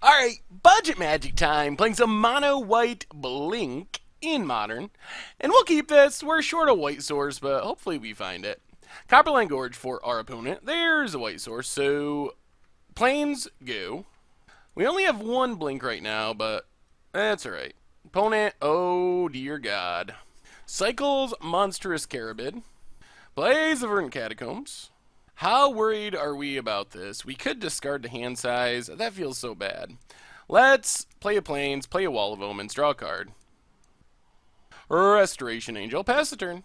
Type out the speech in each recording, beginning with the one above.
Alright, budget magic time. Playing some mono white blink in modern. And we'll keep this. We're short a white source, but hopefully we find it. Copperline Gorge for our opponent. There's a white source, so planes go. We only have one blink right now, but that's alright. Opponent, oh dear god. Cycles Monstrous Carabid. Plays the Verdant Catacombs. How worried are we about this? We could discard the hand size. That feels so bad. Let's play a Plains, play a Wall of Omens, draw a card. Restoration Angel, pass the turn.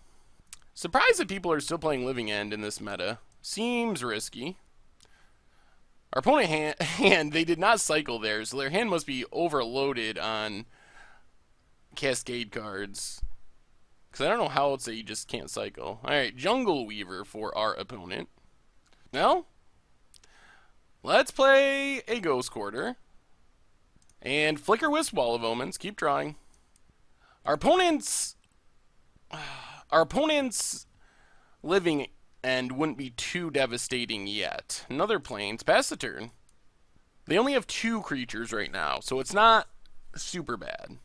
Surprised that people are still playing Living End in this meta. Seems risky. Our opponent hand, they did not cycle there, so their hand must be overloaded on Cascade cards. Because I don't know how else they just can't cycle. Alright, Jungle Weaver for our opponent. No? Let's play a Ghost Quarter. And Flicker Wisp Wall of Omens. Keep drawing. Our opponent's Living End wouldn't be too devastating yet. Another Plains. Pass the turn. They only have 2 creatures right now, so it's not super bad.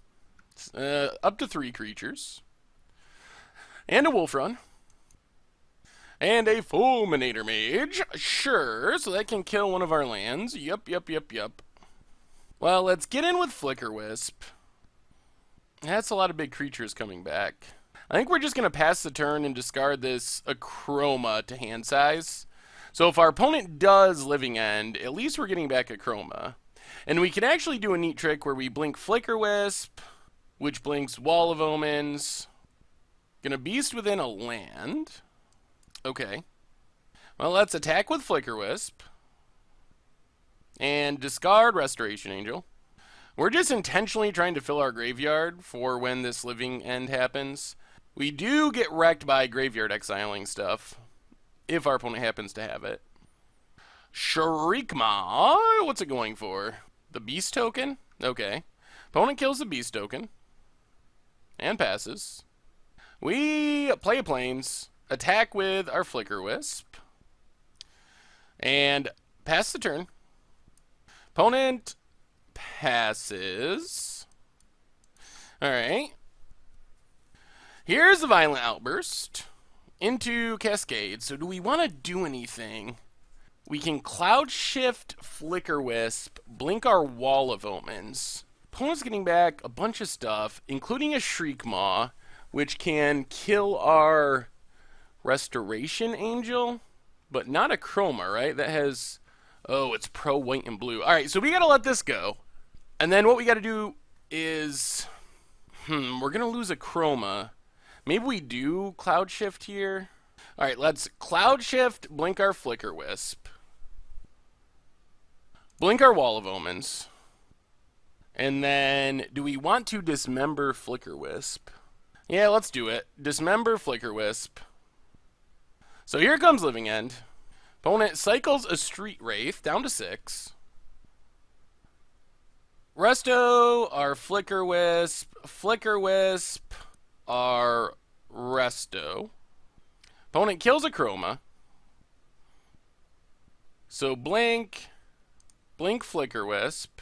Up to 3 creatures. And a Wolf Run. And a Fulminator Mage. Sure, so that can kill one of our lands. Yup. Well, let's get in with Flicker Wisp. That's a lot of big creatures coming back. I think we're just going to pass the turn and discard this Acroma to hand size. So if our opponent does Living End, at least we're getting back Acroma. And we can actually do a neat trick where we blink Flicker Wisp, which blinks Wall of Omens. Gonna Beast within a land. Okay. Well, let's attack with Flicker Wisp. And discard Restoration Angel. We're just intentionally trying to fill our graveyard for when this Living End happens. We do get wrecked by graveyard exiling stuff, if our opponent happens to have it. Shriekmaw, what's it going for? The Beast token? Okay. Opponent kills the Beast token. And passes. We play a Plains, attack with our Flicker Wisp, and pass the turn. Opponent passes. Alright. Here's the Violent Outburst into Cascade. So do we want to do anything? We can Cloud Shift Flicker Wisp, blink our Wall of Omens. Opponent's getting back a bunch of stuff, including a Shriekmaw, which can kill our Restoration Angel, but not a Chroma, right? That has... Oh, it's pro white and blue. Alright, so we gotta let this go. And then what we gotta do is... we're gonna lose a Chroma. Maybe we do Cloud Shift here. Alright, let's Cloud Shift, blink our Flicker Wisp. Blink our Wall of Omens. And then, do we want to dismember Flicker Wisp? Yeah, let's do it. Dismember Flicker Wisp. So here comes Living End. Opponent cycles a Street Wraith down to 6. Resto, our Flicker Wisp. Flicker Wisp, our Resto. Opponent kills a Chroma. So blink Flicker Wisp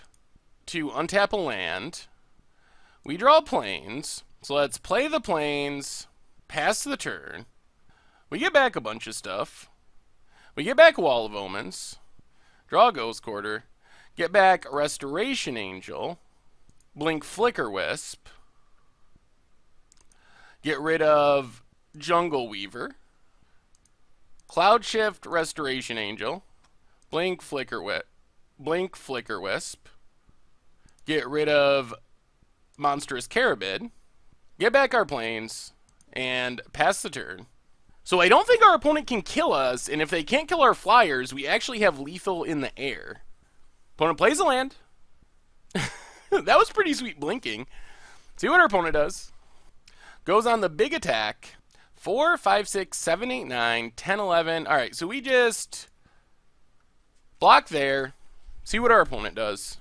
to untap a land. We draw Plains. So let's play the Plains, pass the turn. We get back a bunch of stuff. We get back Wall of Omens, draw Ghost Quarter, get back Restoration Angel, blink Flicker Wisp, get rid of Jungle Weaver, Cloud Shift Restoration Angel, blink Flicker Wisp, get rid of Monstrous Carabid, get back our Plains, and pass the turn. So I don't think our opponent can kill us, and if they can't kill our flyers, we actually have lethal in the air. Opponent plays a land. That was pretty sweet blinking. See what our opponent does. Goes on the big attack. 4, 5, 6, 7, 8, 9, 10, 11. Alright, so we just block there. See what our opponent does.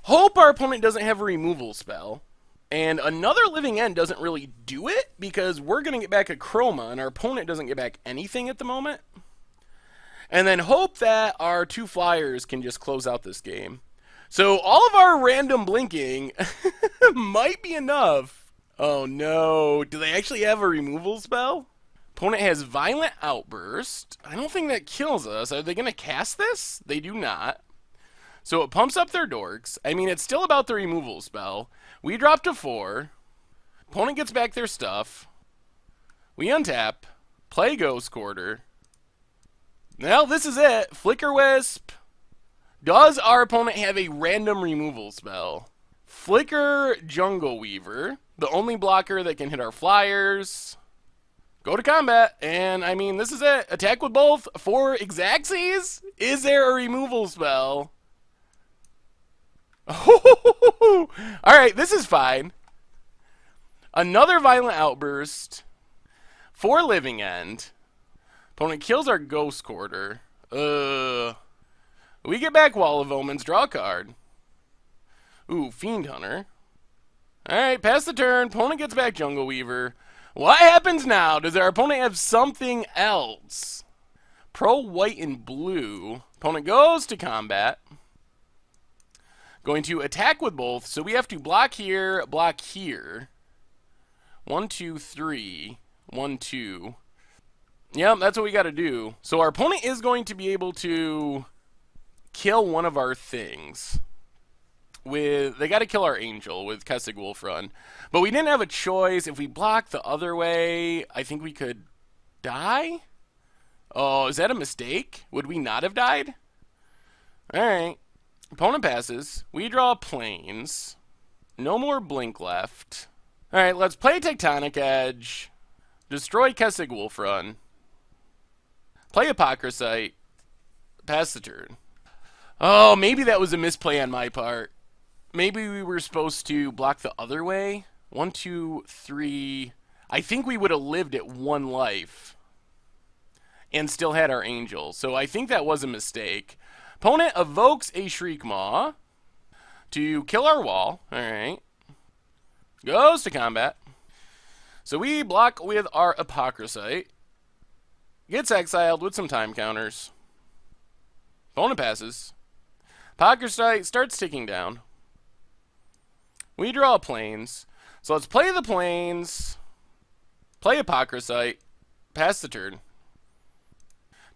Hope our opponent doesn't have a removal spell. And another Living End doesn't really do it, because we're going to get back a Chroma, and our opponent doesn't get back anything at the moment. And then hope that our 2 flyers can just close out this game. So all of our random blinking might be enough. Oh no. Do they actually have a removal spell? Opponent has Violent Outburst. I don't think that kills us. Are they going to cast this? They do not. So it pumps up their dorks. I mean, it's still about the removal spell. We drop to 4. Opponent gets back their stuff. We untap. Play Ghost Quarter. Well, this is it. Flicker Wisp. Does our opponent have a random removal spell? Flicker Jungle Weaver. The only blocker that can hit our flyers. Go to combat, and I mean, this is it. Attack with both for Xaxes? Is there a removal spell? Alright, this is fine. Another Violent Outburst. For Living End. Opponent kills our Ghost Quarter. We get back Wall of Omens, draw a card. Ooh, Fiend Hunter. Alright, pass the turn. Opponent gets back Jungle Weaver. What happens now? Does our opponent have something else? Pro White and Blue. Opponent goes to combat. Going to attack with both, so we have to block here, block here. 1, 2, 3. 1, 2. Yep, that's what we got to do. So our opponent is going to be able to kill one of our things. They got to kill our angel with Kessig Wolf Run. But we didn't have a choice. If we block the other way, I think we could die? Oh, is that a mistake? Would we not have died? Alright. Opponent passes. We draw planes. No more blink left. Alright, let's play Tectonic Edge. Destroy Kessig Wolf Run. Play Apocryphite. Pass the turn. Oh, maybe that was a misplay on my part. Maybe we were supposed to block the other way. 1, 2, 3. I think we would have lived at 1 life. And still had our angel. So I think that was a mistake. Opponent evokes a Shriekmaw to kill our wall. Alright. Goes to combat. So we block with our Apocryphite. Gets exiled with some time counters. Opponent passes. Apocryphite starts ticking down. We draw planes. So let's play the planes. Play Apocryphite. Pass the turn.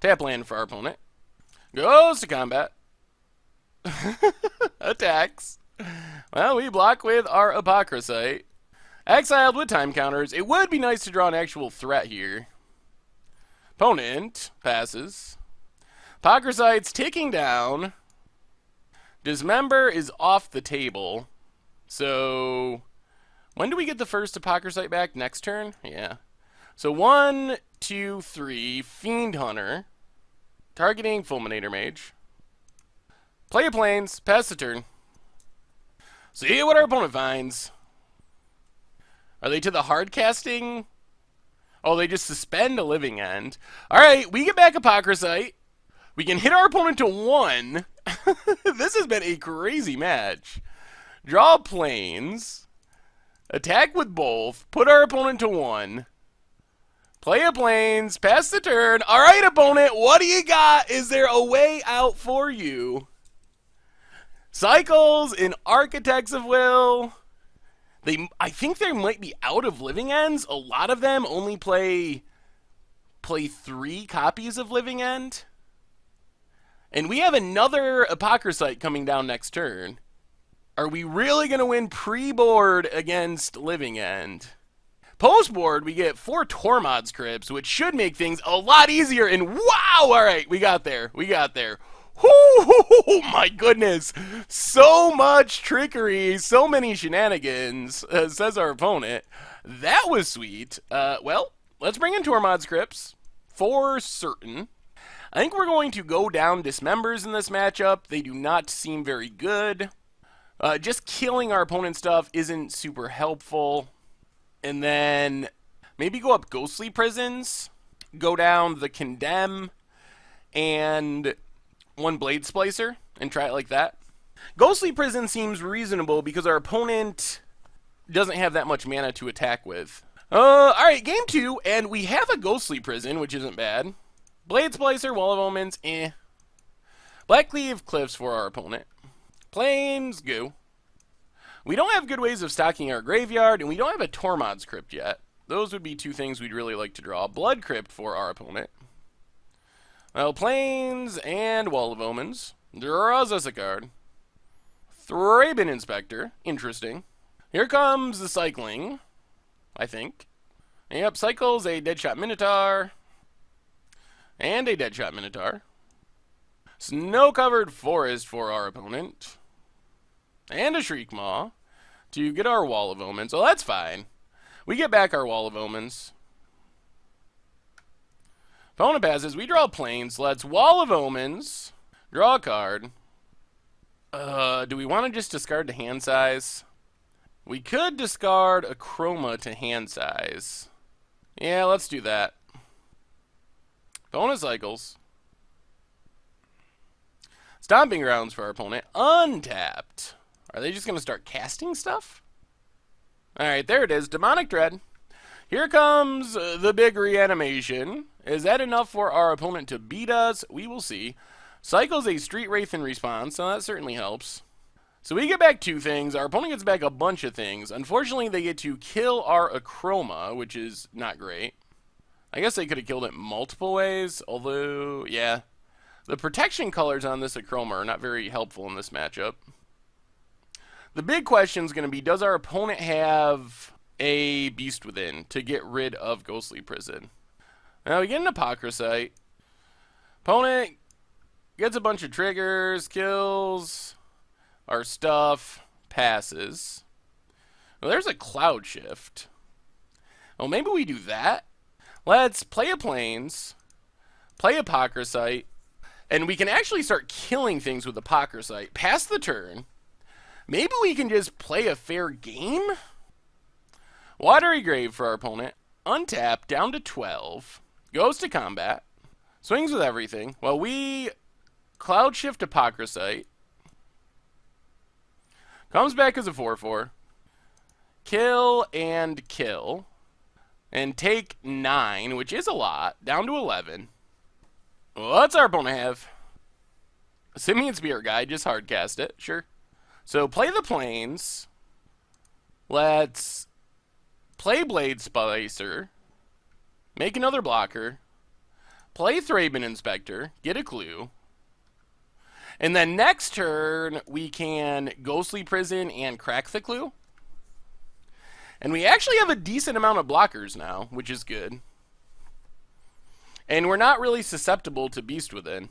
Tap land for our opponent. Goes to combat. Attacks. Well, we block with our Apocryphite. Exiled with time counters. It would be nice to draw an actual threat here. Opponent passes. Apocryphite's ticking down. Dismember is off the table. So, when do we get the first Apocryphite back? Next turn? Yeah. So 1, 2, 3. Fiend Hunter. Targeting Fulminator Mage. Play a planes. Pass the turn. See what our opponent finds. Are they to the hard casting? Oh, they just suspend a Living End. Alright, we get back Apocryphite. We can hit our opponent to 1. This has been a crazy match. Draw planes. Attack with both. Put our opponent to 1. Play a planes. Pass the turn. Alright, opponent, what do you got? Is there a way out for you? Cycles in Architects of Will. I think they might be out of Living Ends. A lot of them only play 3 copies of Living End. And we have another Apocryphite coming down next turn. Are we really going to win pre-board against Living End? Post-board, we get 4 Tormod's Crypts, which should make things a lot easier. And wow! Alright, we got there. We got there. Oh my goodness. So much trickery, so many shenanigans, says our opponent. That was sweet. Well, let's bring in Tormod's Crypts for certain. I think we're going to go down Dismembers in this matchup. They do not seem very good. Just killing our opponent's stuff isn't super helpful. And then maybe go up Ghostly Prisons, go down the Condemn, and 1 Blade Splicer, and try it like that. Ghostly Prison seems reasonable because our opponent doesn't have that much mana to attack with. Alright, game 2, and we have a Ghostly Prison, which isn't bad. Blade Splicer, Wall of Omens, eh. Blackleaf Cliffs for our opponent. Plains, goo. We don't have good ways of stocking our graveyard, and we don't have a Tormod's Crypt yet. Those would be two things we'd really like to draw. Blood Crypt for our opponent. Well, Plains and Wall of Omens. Draws us a card. Thraben Inspector. Interesting. Here comes the cycling, I think. Yep, cycles a Deadshot Minotaur. And a Deadshot Minotaur. Snow-covered forest for our opponent. And a Shriekmaw to get our Wall of Omens. Well, that's fine. We get back our Wall of Omens. Opponent passes. We draw Plains. Let's Wall of Omens. Draw a card. Do we want to just discard to hand size? We could discard a Chroma to hand size. Yeah, let's do that. Opponent cycles. Stomping Grounds for our opponent. Untapped. Are they just going to start casting stuff? Alright, there it is. Demonic Dread. Here comes the big reanimation. Is that enough for our opponent to beat us? We will see. Cycles a Street Wraith in response, so that certainly helps. So we get back two things. Our opponent gets back a bunch of things. Unfortunately, they get to kill our Achroma, which is not great. I guess they could have killed it multiple ways, although, yeah. The protection colors on this Achroma are not very helpful in this matchup. The big question is going to be, does our opponent have a Beast Within to get rid of Ghostly Prison? Now we get an Apocryphite. Opponent gets a bunch of triggers, kills our stuff, passes. Well, there's a Cloud Shift. Well, maybe we do that. Let's play a Plains, play Apocryphite, and we can actually start killing things with Apocryphite. Pass the turn. Maybe we can just play a fair game? Watery Grave for our opponent. Untap, down to 12. Goes to combat. Swings with everything. Well, we Cloud Shift Apocryphite. Comes back as a 4/4. Kill and kill. And take 9, which is a lot. Down to 11. What's our opponent have? Simian Spirit Guide, just hardcast it. Sure. So play the Plains. Let's play Blade Splicer. Make another blocker. Play Thraben Inspector. Get a clue. And then next turn, we can Ghostly Prison and crack the clue. And we actually have a decent amount of blockers now, which is good. And we're not really susceptible to Beast Within.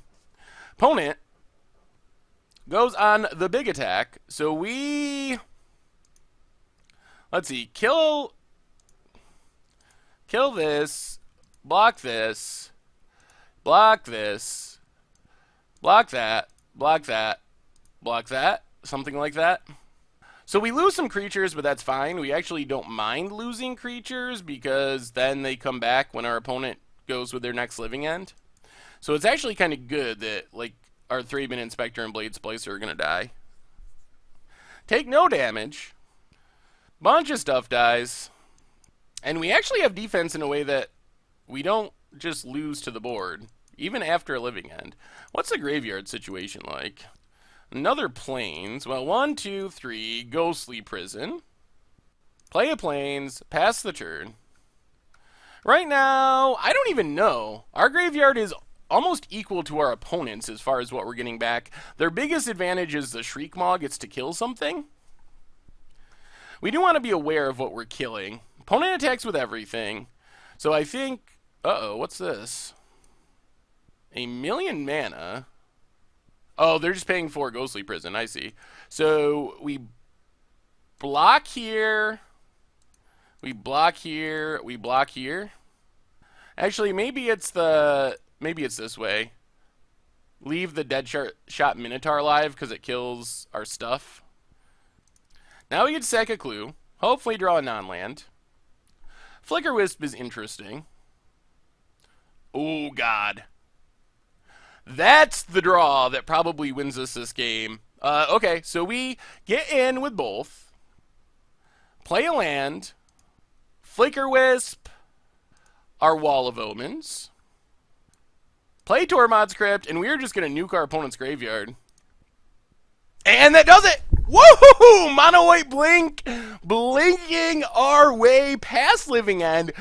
Opponent goes on the big attack. So we, let's see, kill this, block this, block this, block that, block that, block that, something like that. So we lose some creatures, but that's fine. We actually don't mind losing creatures because then they come back when our opponent goes with their next living end. So it's actually kind of good that, like, our Thraben Inspector and Blade Splicer are going to die. Take no damage. Bunch of stuff dies. And we actually have defense in a way that we don't just lose to the board, even after a living end. What's the graveyard situation like? Another Plains. Well, 1, 2, 3. Ghostly Prison. Play a Plains. Pass the turn. Right now, I don't even know. Our graveyard is almost equal to our opponents as far as what we're getting back. Their biggest advantage is the Shriekmaw gets to kill something. We do want to be aware of what we're killing. Opponent attacks with everything. So I think... Uh-oh, what's this? 1,000,000 mana. Oh, they're just paying for Ghostly Prison. I see. So we block here. We block here. We block here. Actually, maybe it's this way. Leave the Deadshot Minotaur alive because it kills our stuff. Now we get to sack a clue. Hopefully draw a non-land. Flicker Wisp is interesting. Oh, God. That's the draw that probably wins us this game. Okay, so we get in with both. Play a land. Flicker Wisp. Our Wall of Omens. Play Tormod's Crypt, and we're just going to nuke our opponent's graveyard. And that does it! Woohoo! Mono White Blink blinking our way past Living End.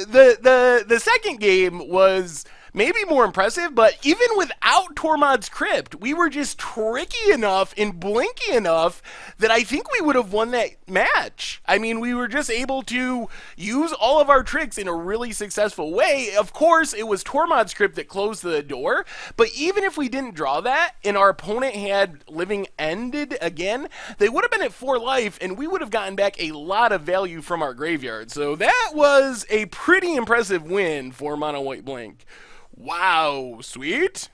The second game was maybe more impressive, but even without Tormod's Crypt, we were just tricky enough and blinky enough that I think we would have won that match. I mean, we were just able to use all of our tricks in a really successful way. Of course, it was Tormod's Crypt that closed the door, but even if we didn't draw that and our opponent had Living Ended again, they would have been at 4 life and we would have gotten back a lot of value from our graveyard. So that was a pretty impressive win for Mono White Blink. Wow, sweet.